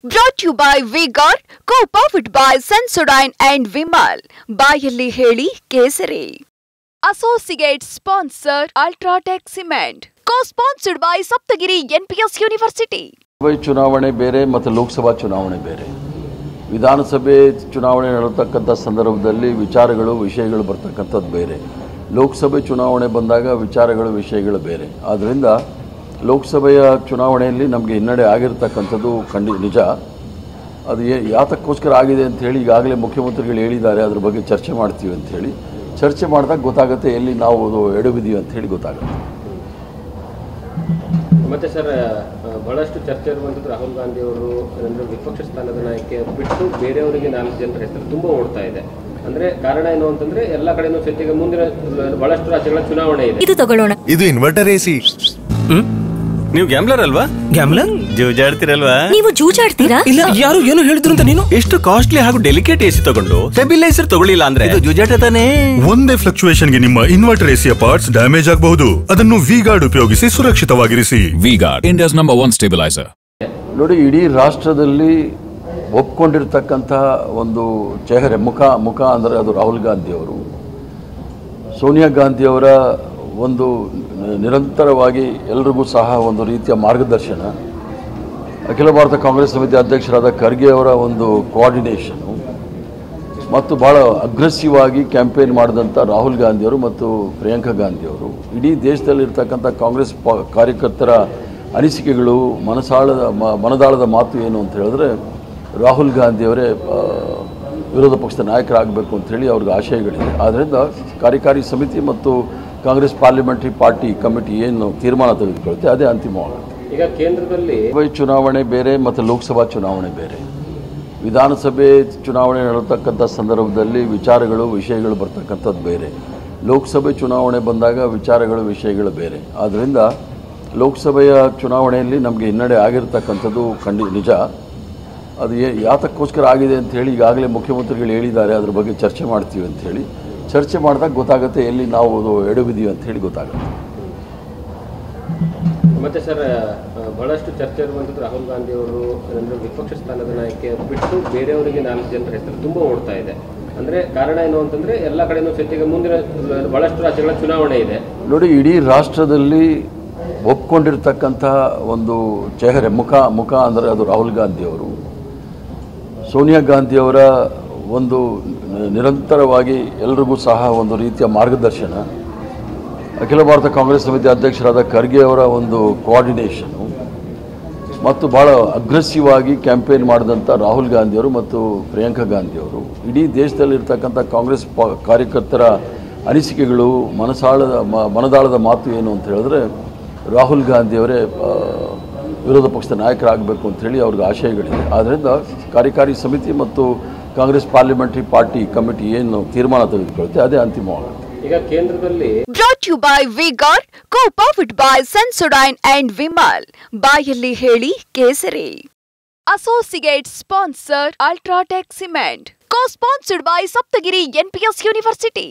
Brought to you by V-Guard, co-powered by Sensodyne and Vimal. ಬಾಯಲ್ಲಿ ಹೇಳಿ ಕೇಸರಿ. Associate sponsor Ultratech Cement. Co-sponsored by Saptagiri NPS University. ಚುನಾವಣೆ ಬೇರೆ ಮತ್ತು ಲೋಕಸಭಾ ಚುನಾವಣೆ ಬೇರೆ. ವಿಧಾನಸಭೆ ಚುನಾವಣೆ ನಡೆಯತಕ್ಕಂಥ ಸಂದರ್ಭದಲ್ಲಿ ವಿಚಾರಗಳು ವಿಷಯಗಳು ಬರ್ತಕ್ಕಂಥದ್ದು ಬೇರೆ. ಲೋಕಸಭೆ ಚುನಾವಣೆ ಬಂದಾಗ ವಿಚಾರಗಳು ವಿಷಯಗಳು ಬೇರೆ. ಆದ್ದರಿಂದ ಲೋಕಸಭೆಯ ಚುನಾವಣೆಯಲ್ಲಿ ನಮಗೆ ಹಿನ್ನಡೆ ಆಗಿರತಕ್ಕಂಥದ್ದು ನಿಜ. ಅದು ಯಾತಕ್ಕೋಸ್ಕರ ಆಗಿದೆ ಅಂಥೇಳಿ ಈಗಾಗಲೇ ಮುಖ್ಯಮಂತ್ರಿಗಳು ಹೇಳಿದ್ದಾರೆ. ಅದ್ರ ಬಗ್ಗೆ ಚರ್ಚೆ ಮಾಡ್ತೀವಿ ಅಂಥೇಳಿ. ಚರ್ಚೆ ಮಾಡಿದಾಗ ಗೊತ್ತಾಗುತ್ತೆ ಎಲ್ಲಿ ನಾವು ಎಡವಿದ್ದೀವಿ ಅಂಥೇಳಿ ಗೊತ್ತಾಗುತ್ತೆ. ಮತ್ತು ಸರ್, ಬಹಳಷ್ಟು ಚರ್ಚೆ ಇರುವಂಥದ್ದು ರಾಹುಲ್ ಗಾಂಧಿ ಅವರು ವಿಪಕ್ಷ ಸ್ಥಾನದ ನಾಯಕಿ ಬಿಟ್ಟು ಬೇರೆಯವರಿಗೆ 4 ಜನರ ಹೆಸರು ತುಂಬ ಓಡ್ತಾ ಇದೆ. ಅಂದ್ರೆ ಕಾರಣ ಏನು ಅಂತಂದ್ರೆ ಎಲ್ಲ ಕಡೆನೂ ಸತ್ಯಗೆ ಮುಂದಿನ ಬಹಳಷ್ಟು ರಾಜ್ಯಗಳ ಚುನಾವಣೆ ಇದೆ. ಇದು ತಗೊಳ್ಳೋಣ. ಇದು ಇನ್ವರ್ಟರ್ ಎಸಿ. ನೀವು ಗ್ಯಾಮ್ಲರ್ ಅಲ್ವಾ? ಗ್ಯಾಮ್ಲರ್ ಜೂಜಾಡ್ತಿರಲ್ವಾ? ನೀವು ಜೂಜಾಡ್ತೀರಾ? ಇಲ್ಲ, ಯಾರು ಏನು ಹೇಳಿದ್ರು ಅಂತ ನೀನು ಎಷ್ಟು ಕಾಸ್ಟ್ಲಿ ಹಾಗೂ ಡೆಲಿಕೇಟ್ ಎಸಿ ತಗೊಂಡು ಸ್ಟೆಬಿಲೈಸರ್ ತಗೊಳ್ಳಿಲ್ಲ ಅಂದ್ರೆ ಇದು ಜೂಜಾಟ ತಾನೇ. ಒಂದೇ ಫ್ಲಕ್ಚುಯೇಷನ್ ಗೆ ನಿಮ್ಮ ಇನ್ವರ್ಟರ್ ಎಸಿಯ ಪಾರ್ಟ್ಸ್ ಡ್ಯಾಮೇಜ್ ಆಗಬಹುದು. ಅದನ್ನು ವಿ-ಗಾರ್ಡ್ ಉಪಯೋಗಿಸಿ ಸುರಕ್ಷಿತವಾಗಿರಿಸಿ. V-Guard, India's number 1 stabiliser. ನೋಡಿ, ಇಡೀ ರಾಷ್ಟ್ರದಲ್ಲಿ ಒಪ್ಕೊಂಡಿರ್ತಕ್ಕಂಥ ಒಂದು ಚೆಹರೆ ಮುಖ ಅಂದರೆ ಅದು ರಾಹುಲ್ ಗಾಂಧಿ ಅವರು. ಸೋನಿಯಾ ಗಾಂಧಿಯವರ ಒಂದು ನಿರಂತರವಾಗಿ ಎಲ್ರಿಗೂ ಸಹ ಒಂದು ರೀತಿಯ ಮಾರ್ಗದರ್ಶನ, ಅಖಿಲ ಭಾರತ ಕಾಂಗ್ರೆಸ್ ಸಮಿತಿ ಅಧ್ಯಕ್ಷರಾದ ಖರ್ಗೆ ಅವರ ಒಂದು ಕೋಆರ್ಡಿನೇಷನು ಮತ್ತು ಭಾಳ ಅಗ್ರೆಸಿವ್ ಆಗಿ ಕ್ಯಾಂಪೇನ್ ಮಾಡಿದಂಥ ರಾಹುಲ್ ಗಾಂಧಿಯವರು ಮತ್ತು ಪ್ರಿಯಾಂಕಾ ಗಾಂಧಿಯವರು ಇಡೀ ದೇಶದಲ್ಲಿರ್ತಕ್ಕಂಥ ಕಾಂಗ್ರೆಸ್ ಕಾರ್ಯಕರ್ತರ ಅನಿಸಿಕೆಗಳು, ಮನದಾಳದ ಮಾತು ಏನು ಅಂತ ಹೇಳಿದ್ರೆ ರಾಹುಲ್ ಗಾಂಧಿಯವರೇ ವಿರೋಧ ಪಕ್ಷದ ನಾಯಕರಾಗಬೇಕು ಅಂಥೇಳಿ ಅವ್ರಿಗೆ ಆಶಯಗಳಿದೆ. ಆದ್ದರಿಂದ ಕಾರ್ಯಕಾರಿ ಸಮಿತಿ ಮತ್ತು ಕಾಂಗ್ರೆಸ್ ಪಾರ್ಲಿಮೆಂಟರಿ ಪಾರ್ಟಿ ಕಮಿಟಿ ಏನು ತೀರ್ಮಾನ ತೆಗೆದುಕೊಳ್ಳುತ್ತೆ ಅದೇ ಅಂತಿಮವಾಗುತ್ತೆ. ಈಗ ಕೇಂದ್ರದಲ್ಲಿ ಚುನಾವಣೆ ಬೇರೆ ಮತ್ತು ಲೋಕಸಭಾ ಚುನಾವಣೆ ಬೇರೆ. ವಿಧಾನಸಭೆ ಚುನಾವಣೆ ನಡೆಯತಕ್ಕಂಥ ಸಂದರ್ಭದಲ್ಲಿ ವಿಚಾರಗಳು ವಿಷಯಗಳು ಬರ್ತಕ್ಕಂಥದ್ದು ಬೇರೆ. ಲೋಕಸಭೆ ಚುನಾವಣೆ ಬಂದಾಗ ವಿಚಾರಗಳು ವಿಷಯಗಳು ಬೇರೆ. ಆದ್ದರಿಂದ ಲೋಕಸಭೆಯ ಚುನಾವಣೆಯಲ್ಲಿ ನಮಗೆ ಹಿನ್ನಡೆ ಆಗಿರತಕ್ಕಂಥದ್ದು ನಿಜ. ಅದು ಯಾತಕ್ಕೋಸ್ಕರ ಆಗಿದೆ ಅಂಥೇಳಿ ಈಗಾಗಲೇ ಮುಖ್ಯಮಂತ್ರಿಗಳು ಹೇಳಿದ್ದಾರೆ. ಅದ್ರ ಬಗ್ಗೆ ಚರ್ಚೆ ಮಾಡ್ತೀವಿ ಅಂಥೇಳಿ. ಚರ್ಚೆ ಮಾಡಿದಾಗ ಗೊತ್ತಾಗುತ್ತೆ ಎಲ್ಲಿ ನಾವು ಎಡವಿದ್ದೀವಿ ಅಂಥೇಳಿ ಗೊತ್ತಾಗುತ್ತೆ. ಮತ್ತು ಸರ್, ಬಹಳಷ್ಟು ಚರ್ಚೆ ಇರುವಂಥದ್ದು ರಾಹುಲ್ ಗಾಂಧಿ ಅವರು ವಿಪಕ್ಷ ಸ್ಥಾನದ ನಾಯಕಿ ಬಿಟ್ಟು ಬೇರೆಯವರಿಗೆ 4 ಜನರ ಹೆಸರು ತುಂಬ ಓಡ್ತಾ ಇದೆ. ಅಂದರೆ ಕಾರಣ ಏನು ಅಂತಂದರೆ ಎಲ್ಲ ಕಡೆನೂ ಸತ್ಯಗೆ ಮುಂದಿನ ಬಹಳಷ್ಟು ರಾಜ್ಯಗಳ ಚುನಾವಣೆ ಇದೆ. ನೋಡಿ, ಇಡೀ ರಾಷ್ಟ್ರದಲ್ಲಿ ಒಪ್ಕೊಂಡಿರ್ತಕ್ಕಂಥ ಒಂದು ಚೆಹರೆ ಮುಖ ಅಂದರೆ ಅದು ರಾಹುಲ್ ಗಾಂಧಿ ಅವರು. ಸೋನಿಯಾ ಗಾಂಧಿಯವರ ಒಂದು ನಿರಂತರವಾಗಿ ಎಲ್ರಿಗೂ ಸಹ ಒಂದು ರೀತಿಯ ಮಾರ್ಗದರ್ಶನ, ಅಖಿಲ ಭಾರತ ಕಾಂಗ್ರೆಸ್ ಸಮಿತಿ ಅಧ್ಯಕ್ಷರಾದ ಖರ್ಗೆ ಅವರ ಒಂದು ಕೋಆರ್ಡಿನೇಷನು ಮತ್ತು ಭಾಳ ಅಗ್ರೆಸಿವ್ ಆಗಿ ಕ್ಯಾಂಪೇನ್ ಮಾಡಿದಂಥ ರಾಹುಲ್ ಗಾಂಧಿಯವರು ಮತ್ತು ಪ್ರಿಯಾಂಕಾ ಗಾಂಧಿಯವರು ಇಡೀ ದೇಶದಲ್ಲಿರ್ತಕ್ಕಂಥ ಕಾಂಗ್ರೆಸ್ ಕಾರ್ಯಕರ್ತರ ಅನಿಸಿಕೆಗಳು, ಮನದಾಳದ ಮಾತು ಏನು ಅಂತ ಹೇಳಿದ್ರೆ ರಾಹುಲ್ ಗಾಂಧಿಯವರೇ ವಿರೋಧ ಪಕ್ಷದ ನಾಯಕರಾಗಬೇಕು ಅಂಥೇಳಿ ಅವ್ರಿಗೆ ಆಶಯಗಳಿದೆ. ಆದ್ದರಿಂದ ಕಾರ್ಯಕಾರಿ ಸಮಿತಿ ಮತ್ತು ಕಾಂಗ್ರೆಸ್ ಪಾರ್ಲಿಮೆಂಟರಿ ಪಾರ್ಟಿ ಕಮಿಟಿ ಏನು ತೀರ್ಮಾನ ತೆಗೆದುಕೊಳ್ಳುತ್ತೆ ಅದೇ ಅಂತಿಮವಾಗುತ್ತೆ. ಈಗ ಕೇಂದ್ರದಲ್ಲಿ Brought to you by V-Guard, co-powered by Sensodyne and Vimal. ಬಾಯಲ್ಲಿ ಹೇಳಿ ಕೇಸರಿ. Associate sponsor Ultratech Cement. Co-sponsored by Saptagiri NPS University.